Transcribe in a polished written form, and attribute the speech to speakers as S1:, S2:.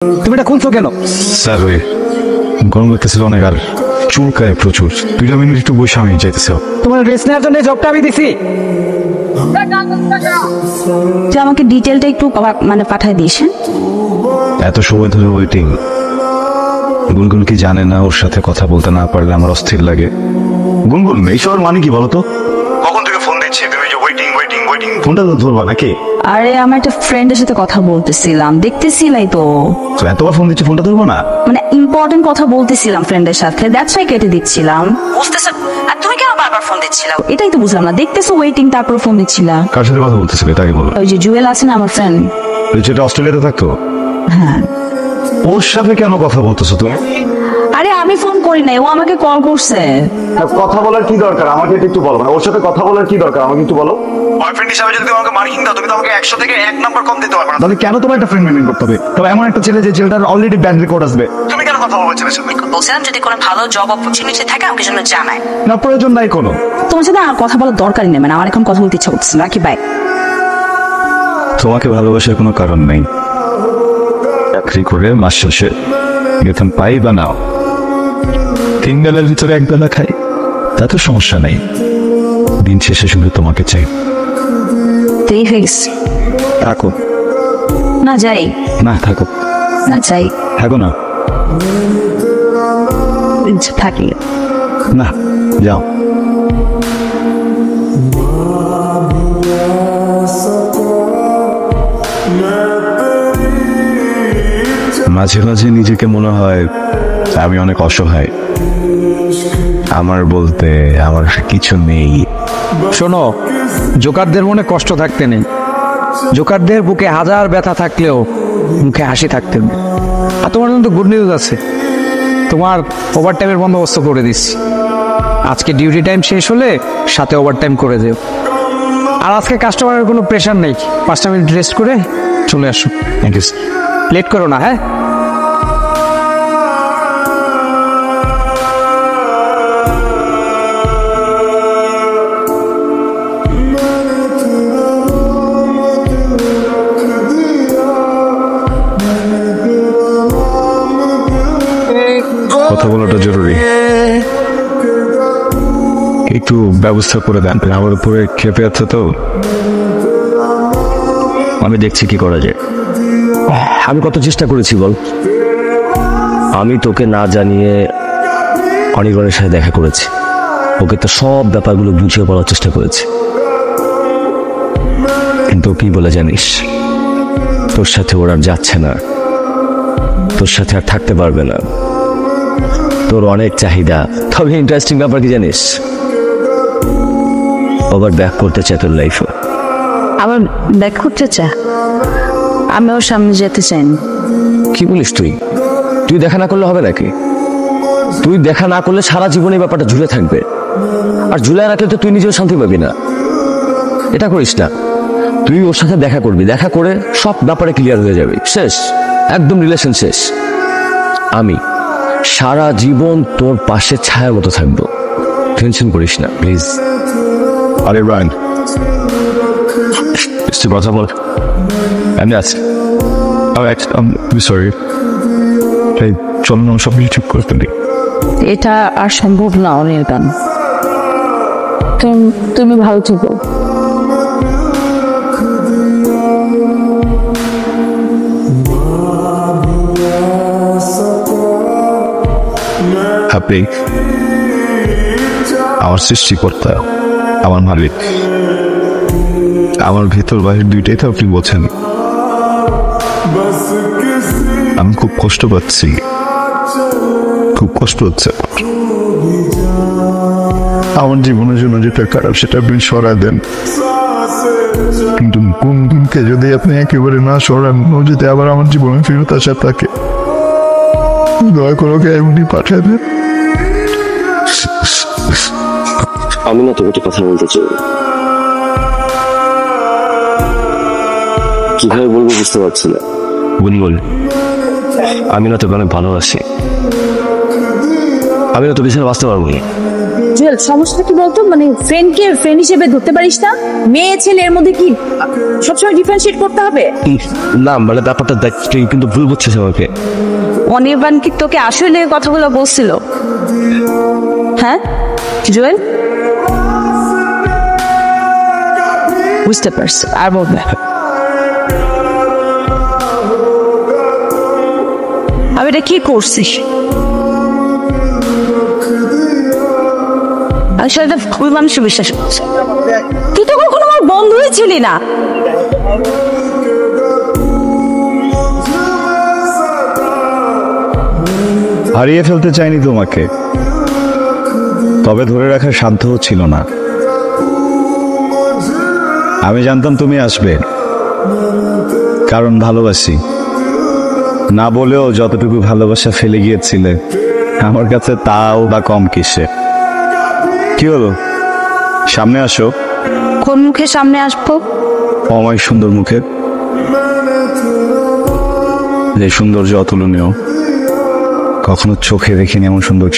S1: তুমি এটা খুলছো কেন?
S2: স্যার ওই গরম লাগতেছিল অনেক আর চুলকায় প্রচুর। 2 মিনিট একটু বসে আমি যাইতেছি।
S1: তোমার রেস্ট নেওয়ার জন্য জবটা আমি দিছি।
S3: যে আমাকে ডিটেলটা একটু মানে পাঠায় দিস।
S2: এত সময় ধরে ওয়েটিং। গুনগুন কি জানে না ওর সাথে কথা বলতে না পারলে আমার অস্থির লাগে? গুনগুন এইসবের মানে কি বলতো? কখন থেকে ফোন দিচ্ছি তুমি যে ওয়েটিং ওয়েটিং ওয়েটিং, ফোনটা তো ধরবা নাকি?
S3: আরে আমার একটা ফ্রেন্ডের সাথে কথা বলতেছিলাম, দেখতেছিলাই তো।
S2: তো এতবার ফোন দিচ্ছি, ফোনটা ধরবো না?
S3: মানে ইম্পর্টেন্ট কথা বলতেছিলাম ফ্রেন্ডের সাথে, দ্যাটস ওয়াই কেটে দিচ্ছিলাম। বুঝতেছো? আর তুমি কেন বারবার ফোন দিচ্ছিলা? এটাই তো বুঝলাম না। দেখতেছো ওয়েটিং, তারপর ফোন দিচ্ছিলা।
S2: কার সাথে কথা বলতেছিলে তাকে বলো।
S3: ওই যে জুয়েল আছে না আমার ফ্রেন্ড।
S2: যেটা অস্ট্রেলিয়াতে থাকতো?
S3: হ্যাঁ।
S2: ওর সাথে কেন কথা বলতেছো তুমি?
S3: আরে আমি ফোন করি নাই, ও আমাকে কল করছে।
S2: কথা বলার কি দরকার আমাকে একটু বলো। মানে ওর সাথে কথা বলার কি দরকার আমাকে একটু বলো। বয়ফ্রেন্ড হিসেবে যদি তুমি আমাকে মার্কিং দাও, তুমি তো আমাকে 100 থেকে 1 নাম্বার কম দিতে পারবে না।
S1: তাহলে কেন তোমার একটা ফ্রেন্ড মেনটেন করতে হবে? তবে এমন একটা ছেলে যে ছেলেটার অলরেডি ব্যান্ড রেকর্ড আসবে।
S2: তুমি কেন কথা বলছো ছেলের সাথে?
S3: বলছিলাম যদি কোনো ভালো জব অপরচুনিটি থাকে আমাকে জন্য জানায়।
S1: না, প্রয়োজন নাই কোনো।
S3: তোমার সাথে আর কথা বলার দরকারই নেই, মানে আমার এখন কথা বলতে ইচ্ছা করছে না। কি বাই?
S2: তোমাকে ভালোবাসার কোনো কারণ নেই। চাকরি করে মাস শেষে বেতন পাই বা নাও, 3 বেলার ভিতরে 1 বেলা খাই, তাতে সমস্যা নেই। দিন শেষে শুধু তোমাকে চাই।
S3: তুই ফিক্স
S2: থাকো।
S3: না যাই?
S2: না থাকো।
S3: না চাই।
S2: থাকো না।
S3: থাকি
S2: না যাও। মাঝে মাঝে নিজেকে মনে হয় আমি অনেক অসহায়। আমার বলতে আমার কিছু নেই।
S1: শোনো, জোকারদের মনে কষ্ট থাকতে নেই। জোকারদের বুকে হাজার ব্যথা থাকলেও মুখে হাসি থাকতে নেই। আর তোমার জন্য তো গুড নিউজ আছে, তোমার ওভার টাইমের বন্দোবস্ত করে দিচ্ছি। আজকে ডিউটি টাইম শেষ হলে সাথে ওভার টাইম করে দেও। আর আজকে কাস্টমারের কোনো প্রেশার নেই, 5টা মিনিট রেস্ট করে চলে আসো।
S2: Thank you.
S1: লেট করো না, হ্যাঁ?
S2: কথা বলাটা জরুরি, একটু ব্যবস্থা করে দেন। আমার উপরে খেপে আছে তো, আমি দেখছি কি করা যায়।
S4: আমি কত চেষ্টা করেছি বল। আমি তোকে না জানিয়ে অনির্বাণের সাথে দেখা করেছি, ওকে তো সব ব্যাপারগুলো বুঝিয়ে বলার চেষ্টা করেছি, কিন্তু কি বলে জানিস, তোর সাথে ওরা যাচ্ছে না, তোর সাথে আর থাকতে পারবে না। তোর অনেক চাহিদা। তবে ইন্টারেস্টিং ব্যাপার কি জানিস, আবার ব্যাক করতে চায় তোর লাইফে।
S3: আবার ব্যাক করতে চা? আমি ওর সামনে যেতে চাই না।
S4: কি বলিস তুই? তুই দেখা না করলে হবে নাকি? তুই দেখা না করলে সারা জীবন এই ব্যাপারটা ঝুলে থাকবে, আর ঝুলে রাখলে তো তুই নিজেও শান্তি পাবি না। এটা করিস না। তুই ওর সাথে দেখা করবি, দেখা করে সব ব্যাপারে ক্লিয়ার হয়ে যাবে, শেষ, একদম রিলেশন শেষ। আমি সারা জীবন তোর পাশে ছায়ার মতো থাকবো, টেনশন করিস না প্লিজ।
S2: আরে রায়ন, কথা বল। আমি আছি। সরি, চল না সব কিছু ঠিক করে ফেলি।
S3: এটা আর সম্ভব না অনির্বাণ। তুমি ভালো থেকো।
S2: আপনি আমার সৃষ্টিকর্তা, আমার মালিক, আমার ভেতর বাহির দুইটাই তো আপনি বলছেন। আমি খুব কষ্ট পাচ্ছি, খুব কষ্ট হচ্ছে। আমার জীবনের জন্য যেটা খারাপ সেটা আপনি সরাই দেন, কিন্তু গুনগুনকে যদি আপনি একেবারে না সরান, ও যদি আবার আমার জীবনে ফেরত আসা থাকে, দয়া করে ওকে এমনি পাঠিয়ে দেন।
S4: আমি না তোকে কথা বলতে চাই, কিভাবে বলবো বুঝতে পারছি না। গুনগুন, আমি না তোকে অনেক ভালোবাসি। আমি না তো বিছানা বাঁচতে পারবো না।
S3: জুয়েল, সমস্যা কি বলতো, মানে ফ্রেন্ডকে ফ্রেন্ড হিসেবে ধরতে পারিস না? মেয়ে ছেলে এর মধ্যে কি সবসময় ডিফারেন্সিয়েট করতে হবে?
S4: না মানে ব্যাপারটা দেখ, তুই কিন্তু ভুল বুঝছিস আমাকে।
S3: অনির্বাণ কি তোকে আসলে কথাগুলো বলছিল? হ্যাঁ জুয়েল, বুঝতে পারছি, আর বলবে। আমি এটা কি করছিস? আসলে এটা ভুল মানুষের বিশ্বাস করছে। তুই তো কখনো আমার বন্ধুই ছিলি না।
S2: হারিয়ে ফেলতে চাইনি তোমাকে, তবে ধরে রাখার সাধ্য ছিল না। আমি জানতাম তুমি আসবে, কারণ ভালোবাসি। না বলেও যতটুকু ভালোবাসা ফেলে গিয়েছিলে আমার কাছে তাও বা কম কিসে। কি হলো, সামনে আসো।
S3: কোন মুখে সামনে আসবো?
S2: অমায়িক সুন্দর মুখে, যে সৌন্দর্য অতুলনীয়, কখনো চোখে দেখিনি এমন সৌন্দর্য।